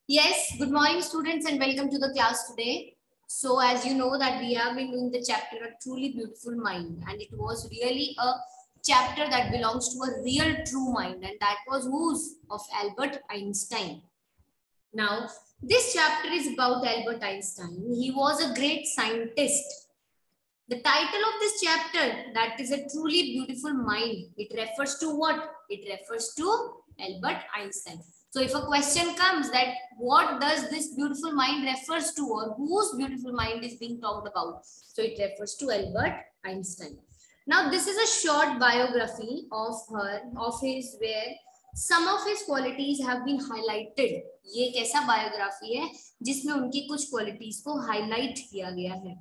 Yes, good morning students and welcome to the class today. So as you know that we have been doing the chapter A Truly Beautiful Mind, and it was really a chapter that belongs to a real true mind, and that was whose? Of Albert Einstein. Now this chapter is about Albert Einstein. He was a great scientist. The title of this chapter, that is A Truly Beautiful Mind, it refers to what? It refers to Albert Einstein. So if a question comes that what does this beautiful mind refers to, or whose beautiful mind is being talked about? So it refers to Albert Einstein. Now this is a short biography of his, where some of his qualities have been highlighted. ये एक ऐसा biography है जिसमें उनकी कुछ qualities को highlight किया गया है.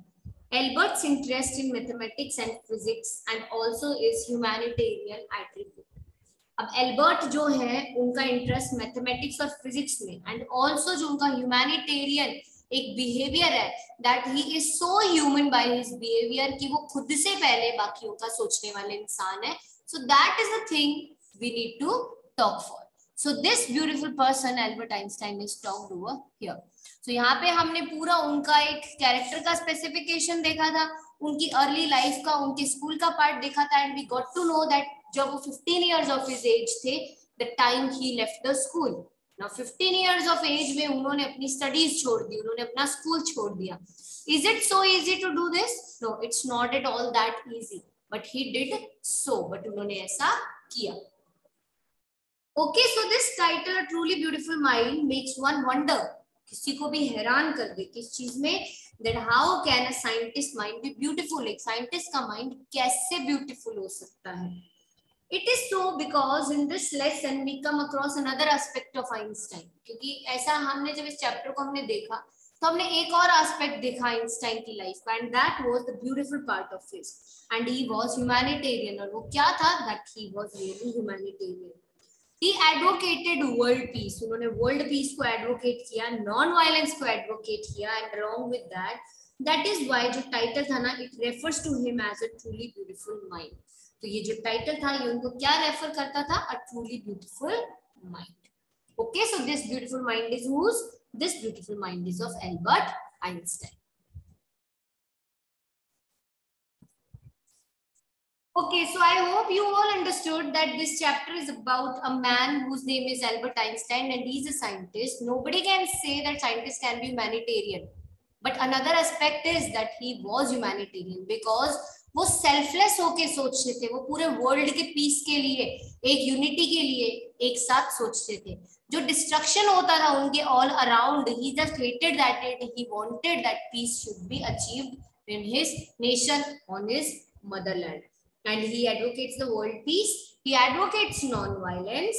Albert's interest in mathematics and physics and also is humanitarian attribute. अब एल्बर्ट जो है उनका इंटरेस्ट मैथमेटिक्स और फिजिक्स में एंड ऑल्सो जो उनका ह्यूमैनिटेरियन एक बिहेवियर है, that he is so human by his behaviour कि वो खुद से पहले बाकियों का सोचने वाले इंसान है. So that is the thing we need to talk for. So this beautiful person Albert Einstein is talked over here. तो यहाँ पे हमने पूरा उनका एक कैरेक्टर का स्पेसिफिकेशन देखा था, उनकी अर्ली लाइफ का, उनके स्कूल का पार्ट देखा था, and we got to know that जब वो 15 इयर्स ऑफ हिज एज थे, the time he left the school. Now 15 years of age में उन्होंने अपनी स्टडीज छोड़ दी, उन्होंने अपना स्कूल छोड़ दिया. Is it so easy to do this? No, it's not at all that easy, but he did so. But उन्होंने ऐसा किया. Okay, so this title a truly beautiful mind makes one wonder, किसी को भी हैरान कर दे किस चीज में, that how can a scientist mind be beautiful. एक साइंटिस्ट का माइंड कैसे ब्यूटीफुल हो सकता है? It is so because in this lesson we come across another aspect of Einstein. क्योंकि ऐसा हमने जब इस चैप्टर को हमने देखा तो हमने एक और एस्पेक्ट देखा आइंस्टाइन की लाइफ का, and that was the beautiful part of his, and he was humanitarian. और वो क्या था? That he was really humanitarian. He advocated world peace. उन्होंने world peace को advocate किया, non violence को advocate किया, and along with that, that is why जो title था ना, it refers to him as a truly beautiful mind. तो ये जो title था ये उनको क्या refer करता था? A truly beautiful mind. Okay, so this beautiful mind is whose? This beautiful mind is of Albert Einstein. Okay, so I hope you all understood that this chapter is about a man whose name is Albert Einstein and he's a scientist. Nobody can say that scientists can be humanitarian. But another aspect is that he was humanitarian because वो selfless होके सोचते थे, वो पूरे world के peace के लिए, एक unity के लिए एक साथ सोचते थे. जो destruction होता था उनके all around, he just hated that he wanted that peace should be achieved in his nation, on his motherland. And he advocates the world peace, he advocates non-violence,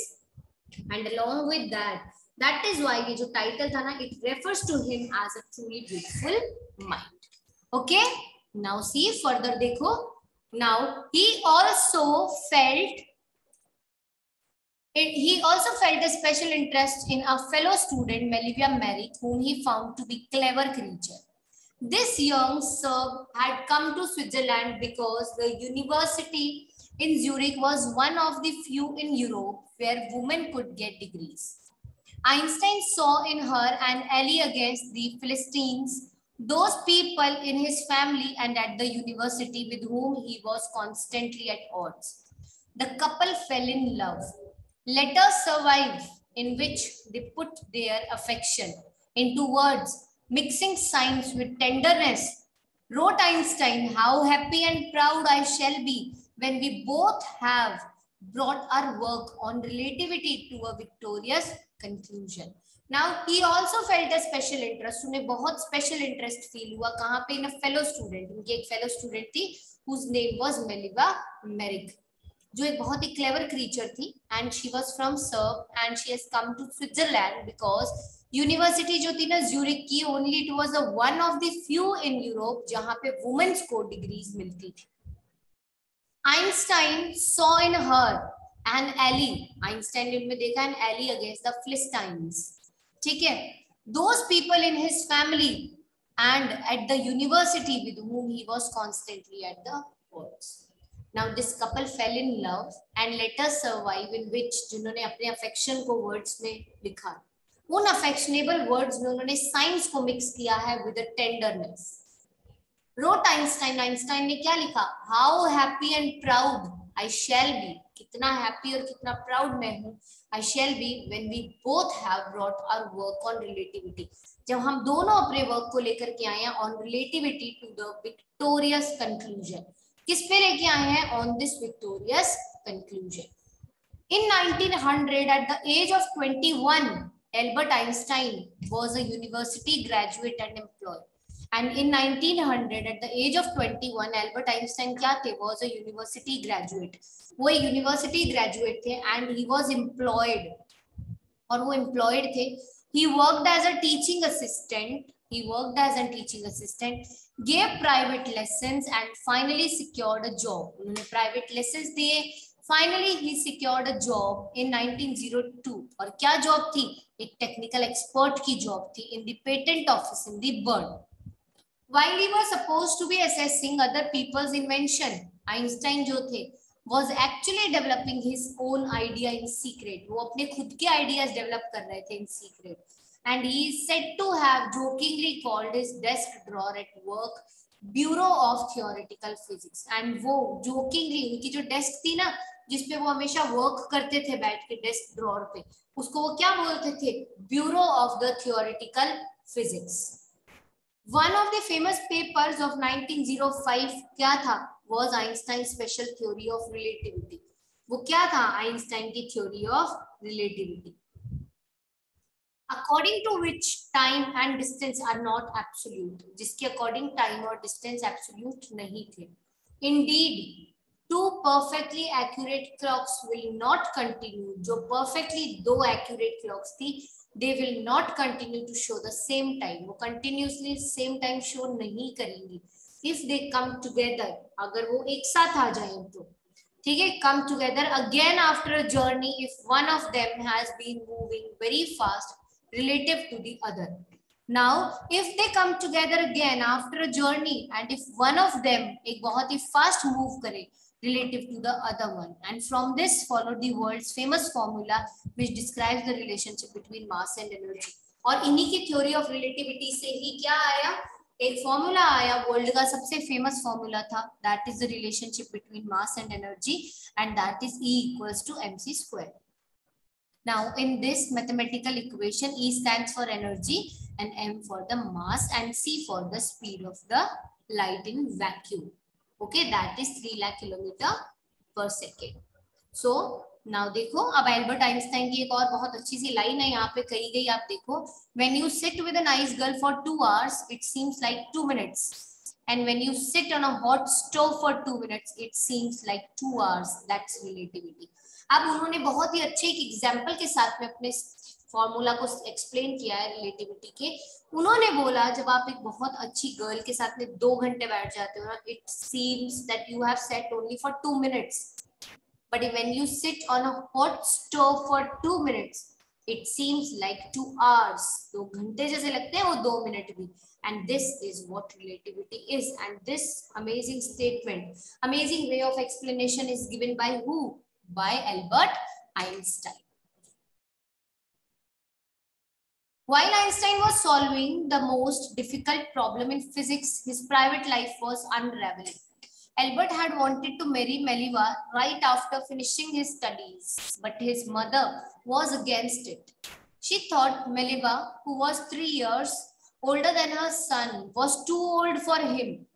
and along with that, that is why ये जो title था ना, it refers to him as a truly beautiful mind. Okay, now see further देखो. Now he also felt a special interest in a fellow student, Melvia Merrick, whom he found to be clever creature. This young Serb had come to Switzerland because the university in Zurich was one of the few in Europe where women could get degrees. Einstein saw in her an ally against the Philistines, those people in his family and at the university with whom he was constantly at odds. The couple fell in love. Letters survive in which they put their affection into words, mixing science with tenderness. Wrote Einstein, how happy and proud I shall be when we both have brought our work on relativity to a victorious conclusion. Now he also felt a special interest. उन्हें बहुत special interest feel हुआ कहाँ पे? In a fellow student. उनकी एक fellow student थी whose name was Melvia Merrick, जो एक बहुत ही clever creature थी, and she was from Serb and she has come to Switzerland because university जो थी ना ज्यूरिक की, only it was one of the few in Europe जहां पे वुमेन्स को डिग्रीज मिलती थी. Einstein saw in her an ally. Einstein ने उनमें देखा an ally against the Philistines. ठीक है, those people in his family and at the university with whom he was constantly at the courts. Now this couple fell in love and letters survive in which जिन्होंने अपने affection को words में लिखा. उन अफेक्शनेबल words में उन्होंने science को mix किया है with tenderness. Wrote Einstein, Einstein ने क्या लिखा, how happy and proud I shall be, कितना हैप्पी और कितना प्राउड मैं हूं, I shall be when we both have brought our work on relativity, जब हम दोनों अपने वर्क को लेकर के आए हैं on relativity to the victorious conclusion. किस पे लेके आए हैं, on this victorious conclusion. In 1900, at the age of 21, Albert Einstein was a university graduate and employed. And in 1900, at the age of 21, Albert Einstein क्या थे, was a university graduate. वो university graduate थे and he was employed. और वो employed थे. He worked as a teaching assistant. He worked as a teaching assistant, gave private lessons and finally secured a job. उन्होंने private lessons दिए. Finally, he secured a job in 1902. और क्या job थी, एक technical expert की job थी in the patent office in the Bern. While he was supposed to be assessing other people's invention, Einstein जो थे was actually developing his own idea in secret. वो अपने खुद के ideas develop कर रहे थे in secret. And he is said to have jokingly called his desk drawer at work Bureau of Theoretical Physics. And वो jokingly उनकी जो desk थी ना, जिसपे वो हमेशा वर्क करते थे बैठ के डेस्क ड्रॉर पे, उसको वो क्या बोलते थे, bureau of the theoretical physics. One of the famous papers of 1905 क्या था, was Einstein special theory of relativity. वो क्या था, आइंस्टाइन की theory of relativity. According to which time and distance are not absolute, जिसके अकॉर्डिंग टाइम और distance absolute नहीं थे। Indeed two perfectly accurate clocks will not continue, जो perfectly दो accurate clocks थी, they will not continue to show the same time, वो continuously same time show नहीं करेंगी if they come together, अगर वो एक साथ आ जाएं तो, ठीक है, come together again after a journey if one of them has been moving very fast relative to the other. Now if they come together again after a journey and if one of them एक बहुत ही fast move करे relative to the other one, and from this followed the world's famous formula which describes the relationship between mass and energy. और इन्हीं की theory of relativity से ही क्या आया, एक फॉर्मूला आया, वर्ल्ड का सबसे फेमस फॉर्मूला था, that is the relationship between mass and energy, and that is E equals to mc square. Now in this mathematical equation, E stands for energy and m for the mass and c for the speed of the light in vacuum. Okay, that is 3 lakh kilometer per second. So now देखो, अब Albert Einstein की एक और बहुत अच्छी सी line है यहाँ पे कही गई, आप देखो, when you sit with a nice girl for 2 hours it seems like 2 minutes, and when you sit on a hot stove for 2 minutes it seems like 2 hours. That's relativity. अब उन्होंने बहुत ही अच्छे एक एग्जाम्पल के साथ में अपने फॉर्मूला को एक्सप्लेन किया है रिलेटिविटी के। उन्होंने बोला जब आप एक बहुत अच्छी गर्ल के साथ में 2 घंटे बैठ जाते हो ना, it seems that you have set only for 2 minutes, but when you sit on a hot stove for 2 minutes it seems like 2 hours. 2 घंटे जैसे लगते हैं वो 2 मिनट भी. And this is what relativity is. And this amazing statement, amazing way of explanation is given by who? By Albert Einstein. While Einstein was solving the most difficult problem in physics, his private life was unraveling. Albert had wanted to marry Meliva right after finishing his studies, but his mother was against it. She thought Meliva, who was 3 years older than her son, was too old for him.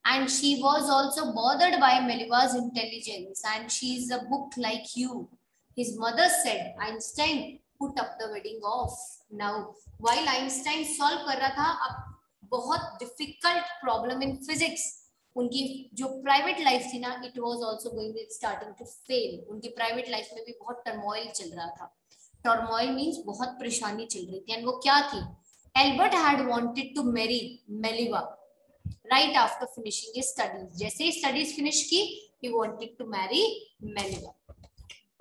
And she was also bothered by Meliva's intelligence, and she is a book like you. His mother said, Einstein, put up the wedding off. Now, while Einstein solve कर रहा था अब बहुत difficult problem in physics, उनकी जो private life थी ना, it was also going starting to fail. उनकी प्राइवेट लाइफ में भी बहुत टर्मोइल चल रहा था. टर्मोइल मींस बहुत परेशानी चल रही थी. एंड वो क्या थी, Albert had wanted to marry Mileva right after finishing his studies. जैसे ही स्टडीज फिनिश की, he wanted to marry Mileva,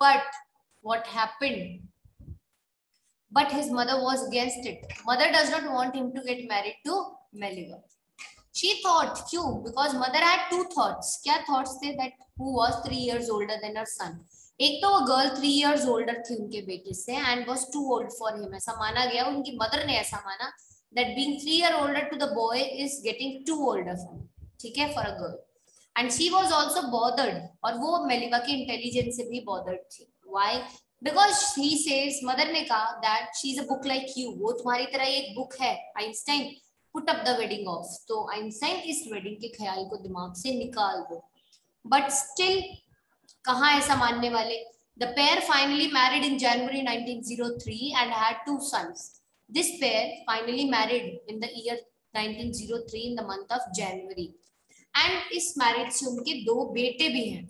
but what happened, but his mother was against it. Mother does not want him to get married to Meliva. She thought, क्यों? Because mother had 2 thoughts. क्या thoughts थे? That who was 3 years older than her son. एक तो वो girl 3 years older थी उनके बेटे से and was too old for him, ऐसा माना गया, उनकी मदर ने ऐसा माना that being 3 year older to the boy is getting too older for, ठीक है, for a girl. And she was also bothered, और वो मेलिवा के इंटेलिजेंस से भी बॉदर्ड थी। Why? Because he says, mother ने कहा that she is a book like you, वो तुम्हारी तरह एक बुक है Einstein, put up the wedding of. तो आइंस्टाइन इस वेडिंग के ख्याल को दिमाग से निकाल दो। बट स्टिल कहाँ ऐसा मानने वाले। The pair finally married in January 1903 and had 2 sons. This pair finally married in the year 1903 in the month of January, and इस मैरिज से उनके 2 बेटे भी हैं,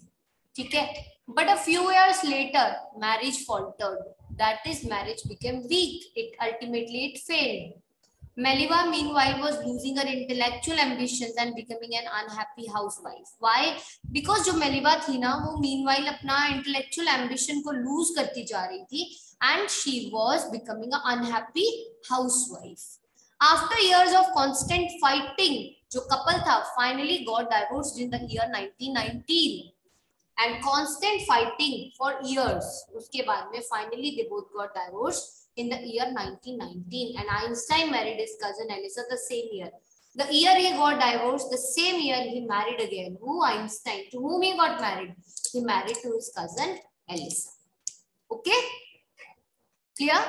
ठीक है। But a few years later marriage faltered, that is marriage became weak, it ultimately it failed. Meliva, meanwhile, was losing her intellectual ambitions and becoming an unhappy housewife. Why? Because जो मेलिवा थी ना, वो meanwhile अपना intellectual ambition को lose करती जा रही थी, and she was becoming an unhappy housewife. After years of constant fighting, जो couple था finally got divorced in the year 1919. And constant fighting for years. उसके बाद में finally they both got divorced in the year 1919, and Einstein married his cousin Elisa the same year. The year he got divorced, the same year he married again. Who? Einstein. To whom he got married? He married to his cousin Elisa. Okay? Clear?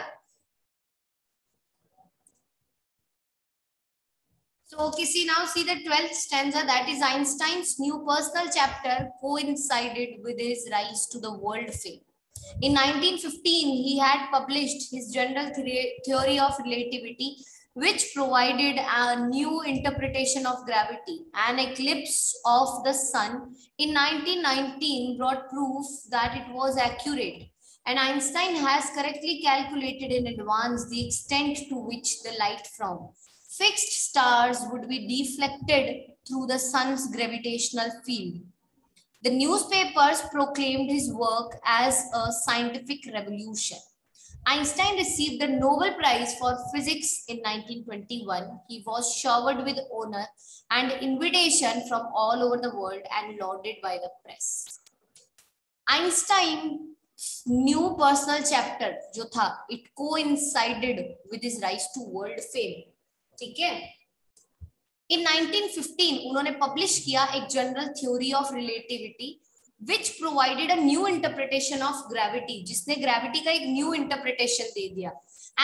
So, now see the 12th stanza, that is Einstein's new personal chapter coincided with his rise to the world fame. In 1915, he had published his general theory of relativity, which provided a new interpretation of gravity. An eclipse of the sun in 1919 brought proof that it was accurate, and Einstein has correctly calculated in advance the extent to which the light from fixed stars would be deflected through the sun's gravitational field. The newspapers proclaimed his work as a scientific revolution. Einstein received the Nobel Prize for Physics in 1921. He was showered with honor and invitation from all over the world and lauded by the press. Einstein's new personal chapter, जो था, it coincided with his rise to world fame. ठीक है। In 1915 उन्होंने publish किया एक general theory of relativity which provided a new interpretation of gravity, जिसने gravity का एक न्यू इंटरप्रिटेशन दे दिया.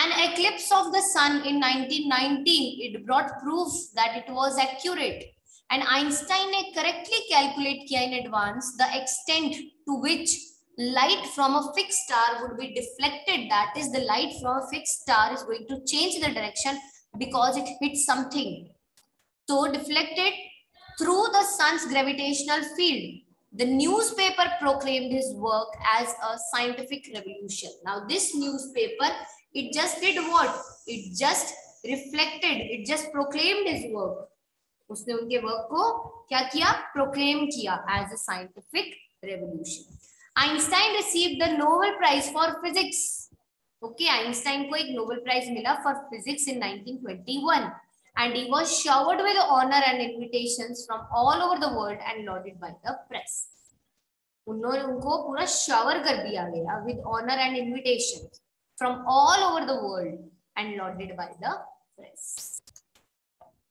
An eclipse of the sun in 1919, it brought proof that it was accurate, and Einstein ने correctly calculate किया in advance the extent to which light from a fixed star would be deflected. That is, the light from a fixed star is going to change the direction because it hits something. So deflected through the sun's gravitational field. The newspaper proclaimed his work as a scientific revolution. Now this newspaper, it just did what? It just reflected, it just proclaimed his work. उसने उनके work को क्या किया? Proclaim किया as a scientific revolution. Einstein received the Nobel Prize for Physics. Okay, Einstein को एक Nobel Prize मिला for Physics in 1921. And he was showered with honor and invitations from all over the world and lauded by the press. उन्होंने उनको पूरा shower कर दिया गया with honor and invitations from all over the world and lauded by the press.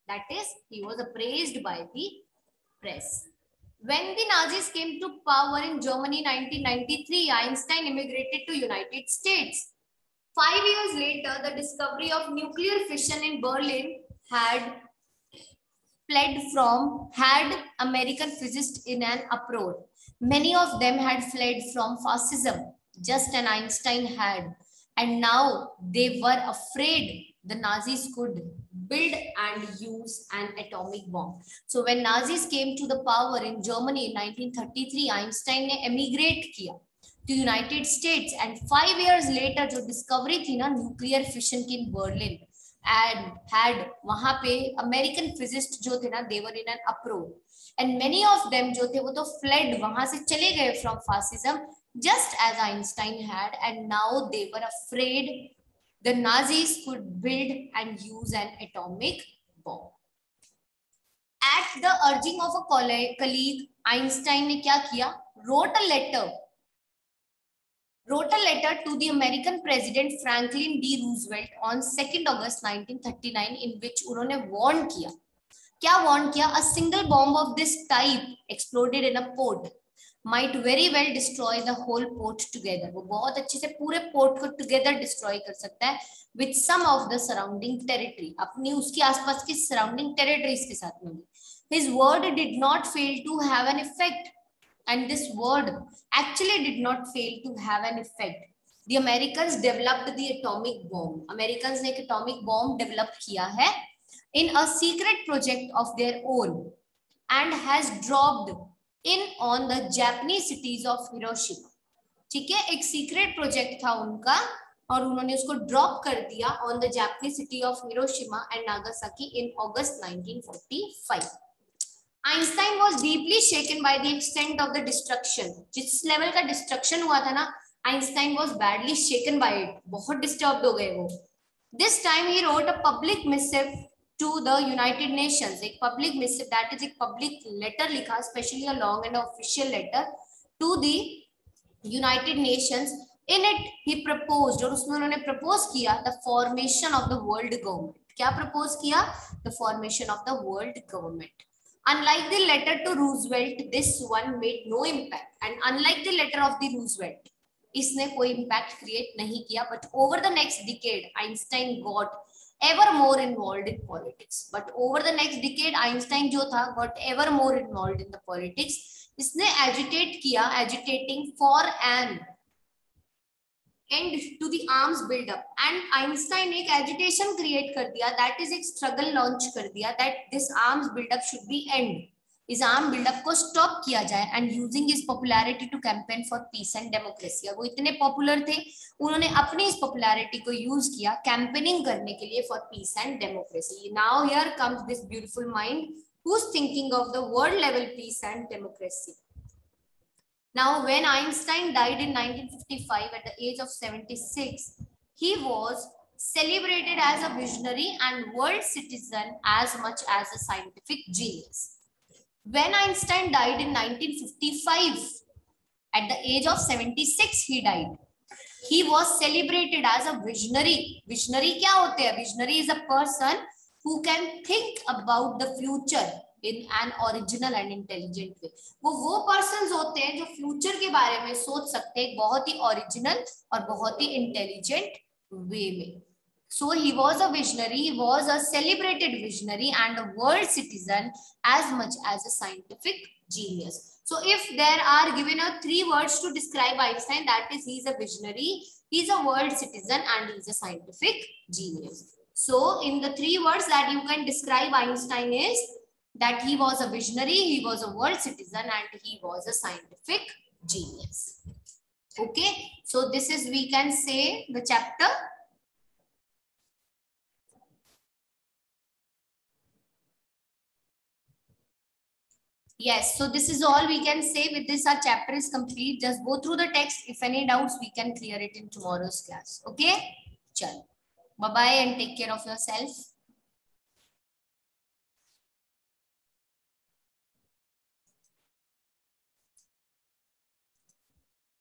That is, he was appraised by the press. When the Nazis came to power in Germany in 1993, Einstein immigrated to United States. 5 years later, the discovery of nuclear fission in Berlin had American physicists in an uproar. Many of them had fled from fascism, just as Einstein had, and now they were afraid the Nazis could build and use an atomic bomb. So when Nazis came to the power in Germany in 1933, Einstein ने emigrate किया to United States, and 5 years later जो discovery थी ना nuclear fission की in Berlin, and had वहां पे American physicists जो थे ना, they were in an uproar, and many of them जो थे वो तो fled, वहां से चले गए from fascism, just as Einstein had, and now they were afraid the Nazis could build and use an atomic bomb. At the urging of a colleague, Einstein ने क्या किया? Wrote a letter wrote a letter to the American President Franklin D. Roosevelt on 2nd August 1939 in which उन्होंने warn किया, क्या warn किया? A single bomb of this type exploded in a port might very well destroy the whole port together. वो बहुत अच्छे से पूरे port को together destroy कर सकता है with some of the surrounding territory, अपनी उसके आसपास की surrounding territories के साथ में भी. His word did not fail to have an effect. And this word actually did not fail to have an effect. The Americans developed the atomic bomb. Americans ने एक atomic bomb develop किया है in a secret project of their own and has dropped in on the Japanese cities of Hiroshima. ठीक है, एक secret project था उनका और उन्होंने उसको drop कर दिया on the Japanese city of Hiroshima and Nagasaki in August 1945. Einstein was deeply shaken by the extent of the destruction. जिस लेवल का डिस्ट्रक्शन हुआ था ना, Einstein was badly shaken by it. बहुत disturbed हो गए वो. This time he wrote a public missive to the United Nations. एक public missive, that is एक public letter लिखा, especially a long and official letter to the United Nations. In it he proposed, और उसमें उन्होंने propose किया the formation of the world government. क्या propose किया? The formation of the world government. Unlike the letter to Roosevelt, this one made no impact. And unlike the letter of the Roosevelt, इसने कोई impact create नहीं किया. But over the next decade, Einstein got ever more involved in politics. But over the next decade, Einstein जो था got ever more involved in the politics. इसने agitate किया, agitating for an end to the arms build up. And Einstein एक agitation create कर दिया, that is एक struggle launch कर दिया that this arms build up should be end. इस arm build up को stop किया जाए and using his popularity to campaign for peace and democracy. वो इतने popular थे, उन्होंने अपनी इस popularity को use किया campaigning करने के लिए for peace and democracy. Now here comes this beautiful mind who's thinking of the world level peace and democracy. Now, when Einstein died in 1955 at the age of 76, he was celebrated as a visionary and world citizen as much as a scientific genius. When Einstein died in 1955, at the age of 76, he died. He was celebrated as a visionary. Visionary क्या होते हैं? Visionary is a person who can think about the future in an original and intelligent way. वो persons होते हैं जो future के बारे में सोच सकते हैं बहुत ही original और बहुत ही intelligent way में. So he was a visionary, he was a celebrated visionary and a world citizen as much as a scientific genius. So if there are given a 3 words to describe Einstein, that is he is a visionary, he is a world citizen and he is a scientific genius. So in the 3 words that you can describe Einstein is that he was a visionary, he was a world citizen and he was a scientific genius. Okay, so this is, we can say, the chapter. Yes, so this is all we can say. With this, our chapter is complete. Just go through the text. If any doubts, we can clear it in tomorrow's class. Okay, chalo. Bye-bye and take care of yourself.